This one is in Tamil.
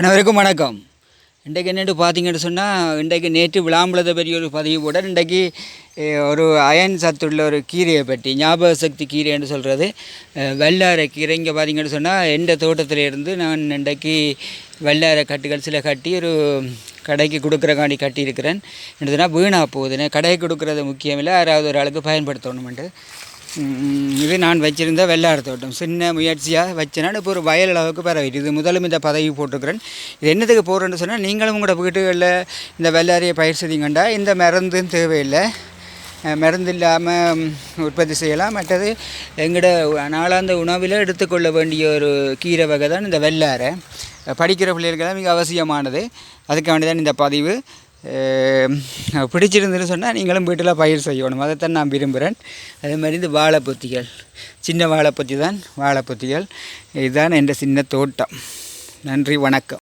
அனைவருக்கும் வணக்கம். இன்றைக்கு என்னென்னு பார்த்தீங்கன்னு சொன்னால், இன்றைக்கு நேற்று விளாம்பலத்தை பற்றி ஒரு பதிவு போட இன்றைக்கு ஒரு அயன் சத்துள்ள ஒரு கீரையை பற்றி ஞாபக சக்தி கீரைன்னு சொல்கிறது வெள்ளாரை கீரை. இங்கே பார்த்தீங்கன்னு சொன்னால் எந்த தோட்டத்திலேருந்து நான் இன்றைக்கு வெள்ளாரை கட்டுகள் சில கட்டி ஒரு கடைக்கு கொடுக்குறக்காண்டி கட்டியிருக்கிறேன். என்ன சொன்னால் வீணாக போகுதுன்னு கடைக்கு கொடுக்குறது முக்கியமில்லை, யாராவது ஒரு ஆளுக்கு பயன்படுத்தணுமெண்டு. இது நான் வச்சுருந்த வெள்ளார தோட்டம் சின்ன முயற்சியாக வச்சேன்னா இப்போ ஒரு வயல் அளவுக்கு பரவிட்டு இது முதலும் இந்த பதவி போட்டிருக்கிறேன். இது என்னத்துக்கு போடுறேன்னு சொன்னால், நீங்களும் உங்களோட வீட்டுகளில் இந்த வெள்ளாரியை பயிர் செய்தீங்கண்டா இந்த மருந்தும் தேவையில்லை, மருந்து இல்லாமல் உற்பத்தி செய்யலாம். மற்றது எங்களோட நாளாந்த உணவில் எடுத்துக்கொள்ள வேண்டிய ஒரு கீரை வகை தான் இந்த வெள்ளாரை. படிக்கிற பிள்ளைகளுக்கு தான் மிக அவசியமானது. அதுக்காண்டி தான் இந்த பதிவு. பிடிச்சிருந்துன்னு சொன்னால் நீங்களும் வீட்டில் பயிர் செய்யணும், அதைத்தான் நான் விரும்புகிறேன். அதே மாதிரி இந்த வாழைப்பொத்திகள், சின்ன வாழைப்பொத்தி தான் வாழைப்பொத்திகள். இதுதான் என் சின்ன தோட்டம். நன்றி, வணக்கம்.